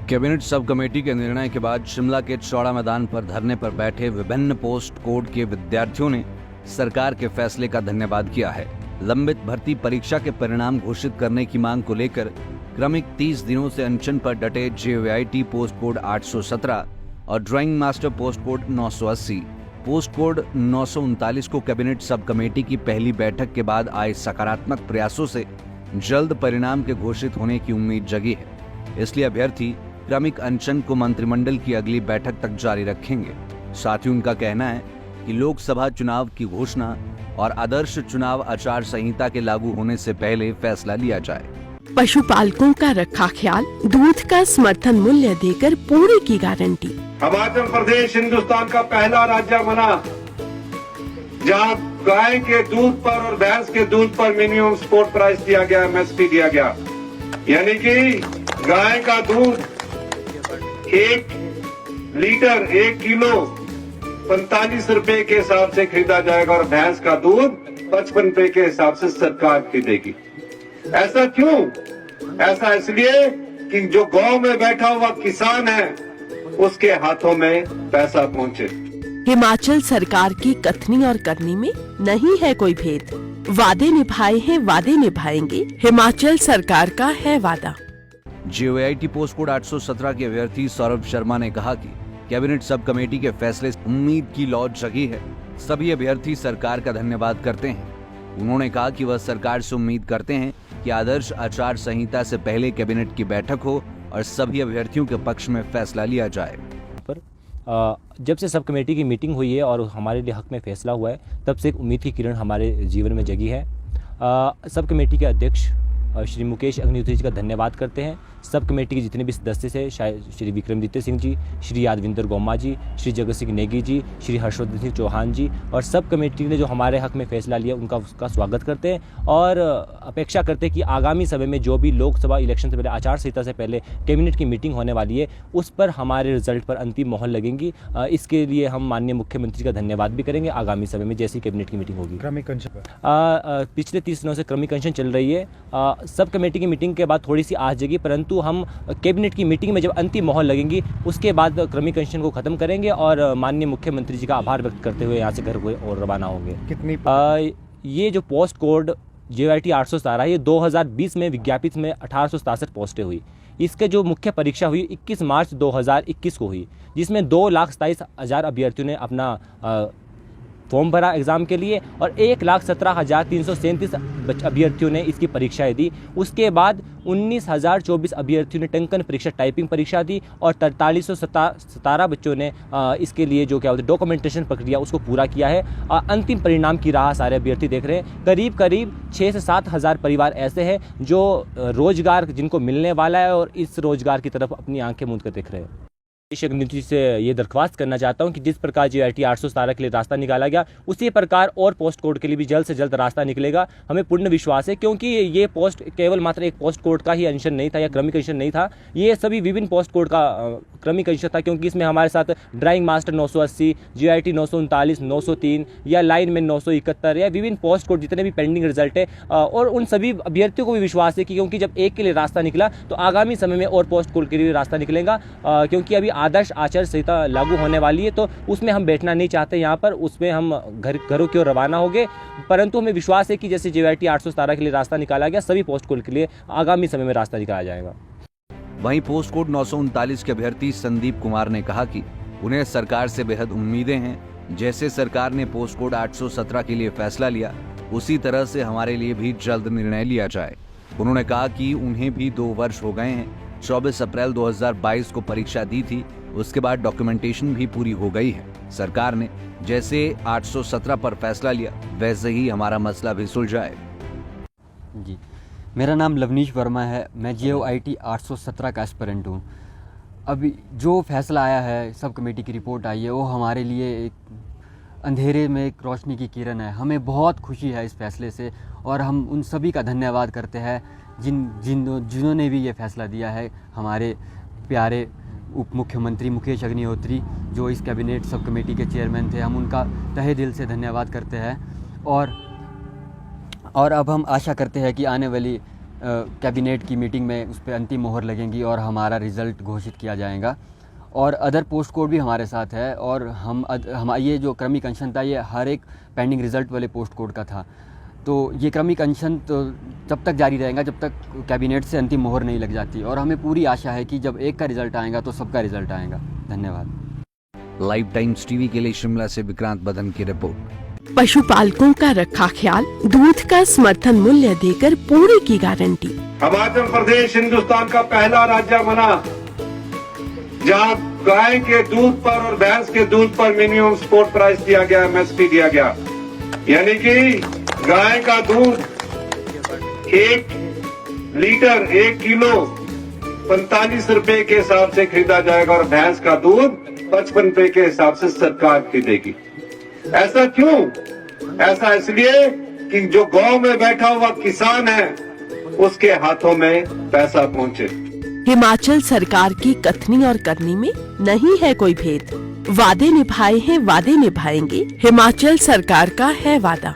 Cabinet sub committee के निर्णय के बाद शिमला के चौड़ा मैदान पर धरने पर बैठे विभिन्न पोस्ट कोड के विद्यार्थियों ने सरकार के फैसले का धन्यवाद किया है। लंबित भर्ती परीक्षा के परिणाम घोषित करने की मांग को लेकर क्रमिक 30 दिनों से अनशन पर डटे JYT पोस्ट कोड 817 और drawing master post code 980, post code 939 को कैबिनेट सब कमेटी की पहली बैठक के बाद आए सकारात्मक प्रयासों से जल्द परिणाम के घोषित होने की उम्मीद जगी है। इसलिए अभ्यर्थी क्रमिक अनशन को मंत्रिमंडल की अगली बैठक तक जारी रखेंगे। साथ ही उनका कहना है कि लोकसभा चुनाव की घोषणा और आदर्श चुनाव आचार संहिता के लागू होने से पहले फैसला लिया जाए। पशुपालकों का रखा ख्याल, दूध का समर्थन मूल्य देकर पूरी की गारंटी। हिमाचल प्रदेश हिंदुस्तान का पहला राज्य बना जहां गाय के दूध पर और भैंस के दूध पर मिनिमम सपोर्ट प्राइस दिया गया, MSP दिया गया, यानी कि गाय का दूध 1 लीटर 1 किलो 45 रुपए के हिसाब से खरीदा जाएगा और भैंस का दूध 55 रुपए के हिसाब से सरकार खरीदेगी। ऐसा क्यों? ऐसा इसलिए कि जो गांव में बैठा हुआ किसान है उसके हाथों में पैसा पहुंचे। हिमाचल सरकार की कथनी और करनी में नहीं है कोई भेद। वादे निभाए हैं, वादे निभाएंगे, हिमाचल सरकार का है वादा। JYT पोस्ट कोड 817 के अभ्यर्थी सौरभ शर्मा ने कहा कि कैबिनेट सब कमेटी के फैसले से उम्मीद की लौ जगी है। सभी अभ्यर्थी सरकार का धन्यवाद करते हैं। उन्होंने कहा कि वह सरकार से उम्मीद करते हैं कि आदर्श आचार संहिता से पहले कैबिनेट की बैठक हो और सभी अभ्यर्थियों के पक्ष में फैसला लिया जाए। जब से सब कमेटी की मीटिंग हुई है और हमारे लिए हक में फैसला हुआ है, तब से एक उम्मीद की किरण हमारे जीवन में जगी है। सब कमेटी के अध्यक्ष श्री मुकेश अग्निहोत्री जी का धन्यवाद करते हैं। सब कमेटी के जितने भी सदस्य थे, श्री विक्रमादित्य सिंह जी, श्री यादविंदर गोमा जी, श्री जगत सिंह नेगी जी, श्री हर्षवर्धन सिंह चौहान जी और सब कमेटी ने जो हमारे हक में फैसला लिया उनका उसका स्वागत करते हैं और अपेक्षा करते हैं कि आगामी समय में जो भी लोकसभा इलेक्शन से पहले, आचार संहिता से पहले कैबिनेट की मीटिंग होने वाली है, उस पर हमारे रिजल्ट पर अंतिम मोहर लगेंगी। इसके लिए हम माननीय मुख्यमंत्री का धन्यवाद भी करेंगे आगामी समय में जैसी कैबिनेट की मीटिंग होगी। क्रमिक अनशन पिछले 30 दिनों से क्रमिक अनशन चल रही है। सब कमेटी की मीटिंग के बाद थोड़ी सी आस जगी, परंतु हम कैबिनेट की मीटिंग में जब अंतिम मोहर लगेंगी उसके बाद क्रमिक अनशन को खत्म करेंगे और माननीय मुख्यमंत्री जी का आभार व्यक्त करते हुए यहाँ से घर को और रवाना होंगे। कितनी ये जो पोस्ट कोड JYT 817 ये 2020 में विज्ञापित में 1867 पोस्टें हुई। इसके जो मुख्य परीक्षा हुई 21 मार्च 2021 को हुई, जिसमें 2,27,000 अभ्यर्थियों ने अपना फॉर्म भरा एग्ज़ाम के लिए और 1,17,337 अभ्यर्थियों ने इसकी परीक्षाएं दी। उसके बाद 19,024 अभ्यर्थियों ने टंकन परीक्षा, टाइपिंग परीक्षा दी और 4317 बच्चों ने इसके लिए जो क्या होता है डॉक्यूमेंटेशन प्रक्रिया उसको पूरा किया है। अंतिम परिणाम की राह सारे अभ्यर्थी देख रहे हैं। करीब 6 से 7 हज़ार परिवार ऐसे हैं जो रोजगार जिनको मिलने वाला है और इस रोजगार की तरफ अपनी आंखें मूंद कर देख रहे हैं। अग्निहोत्री से ये दरख्वास्त करना चाहता हूँ कि जिस प्रकार JYT 817 के लिए रास्ता निकाला गया, उसी प्रकार और पोस्ट कोड के लिए भी जल्द से जल्द रास्ता निकलेगा। हमें पूर्ण विश्वास है, क्योंकि ये पोस्ट केवल मात्र एक पोस्ट कोड का ही अनशन नहीं था या क्रमिक अनशन नहीं था, ये सभी विभिन्न पोस्ट कोड का क्रमिक अनशन था, क्योंकि इसमें हमारे साथ ड्राइंग मास्टर 980, JYT 939, 903 या लाइन में 971 या विभिन्न पोस्ट कोड जितने भी पेंडिंग रिजल्ट है और उन सभी अभ्यर्थियों को भी विश्वास है कि क्योंकि जब एक के लिए रास्ता निकला तो आगामी समय में और पोस्ट कोड के लिए रास्ता निकलेगा, क्योंकि अभी आदर्श आचार संहिता लागू होने वाली है तो उसमें हम बैठना नहीं चाहते यहाँ पर, उसमें हम घरों की ओर रवाना होंगे। परंतु हमें विश्वास है कि जैसे JYT 817 के लिए रास्ता निकाला गया, सभी पोस्ट कोड के लिए आगामी समय में रास्ता निकाला जाएगा। वहीं पोस्ट कोड 939 के अभ्यर्थी संदीप कुमार ने कहा कि उन्हें सरकार से बेहद उम्मीदें हैं। जैसे सरकार ने पोस्ट कोड 817 के लिए फैसला लिया, उसी तरह से हमारे लिए भी जल्द निर्णय लिया जाए। उन्होंने कहा कि उन्हें भी 2 वर्ष हो गए हैं। 24 अप्रैल 2022 को परीक्षा दी थी, उसके बाद डॉक्यूमेंटेशन भी पूरी हो गई है। सरकार ने जैसे 817 पर फैसला लिया, वैसे ही हमारा मसला भी सुलझाए। जी, मेरा नाम लवनीश वर्मा है। मैं JYT 817 का एस्पिरेंट हूँ। अभी जो फैसला आया है, सब कमेटी की रिपोर्ट आई है, वो हमारे लिए एक अंधेरे में एक रोशनी की किरण है। हमें बहुत खुशी है इस फैसले से और हम उन सभी का धन्यवाद करते हैं जिन्होंने भी ये फैसला दिया है। हमारे प्यारे उप मुख्यमंत्री मुकेश अग्निहोत्री जो इस कैबिनेट सब कमेटी के चेयरमैन थे, हम उनका तहे दिल से धन्यवाद करते हैं और अब हम आशा करते हैं कि आने वाली कैबिनेट की मीटिंग में उस पर अंतिम मोहर लगेंगी और हमारा रिज़ल्ट घोषित किया जाएगा। और अदर पोस्ट कोड भी हमारे साथ है और हम ये जो क्रमिक अनशन था ये हर एक पेंडिंग रिज़ल्ट वाले पोस्ट कोड का था। तो ये क्रमिक अनशन तो जब तक जारी रहेगा जब तक कैबिनेट से अंतिम मोहर नहीं लग जाती, और हमें पूरी आशा है कि जब एक का रिज़ल्ट आएगा तो सबका रिज़ल्ट आएगा। धन्यवाद। लाइव टाइम्स टीवी के लिए शिमला से विक्रांत बदन की रिपोर्ट। पशुपालकों का रखा ख्याल, दूध का समर्थन मूल्य देकर पूरे की गारंटी। हिमाचल प्रदेश हिंदुस्तान का पहला राज्य बना जहां गाय के दूध पर और भैंस के दूध पर मिनिमम सपोर्ट प्राइस दिया गया, एमएसपी दिया गया। यानी कि गाय का दूध 1 लीटर 1 किलो 45 रुपए के हिसाब से खरीदा जाएगा और भैंस का दूध 55 रुपए के हिसाब से सरकार खरीदेगी। ऐसा क्यों? ऐसा इसलिए कि जो गांव में बैठा हुआ किसान है उसके हाथों में पैसा पहुंचे। हिमाचल सरकार की कथनी और करनी में नहीं है कोई भेद। वादे निभाए हैं, वादे निभाएंगे, हिमाचल सरकार का है वादा।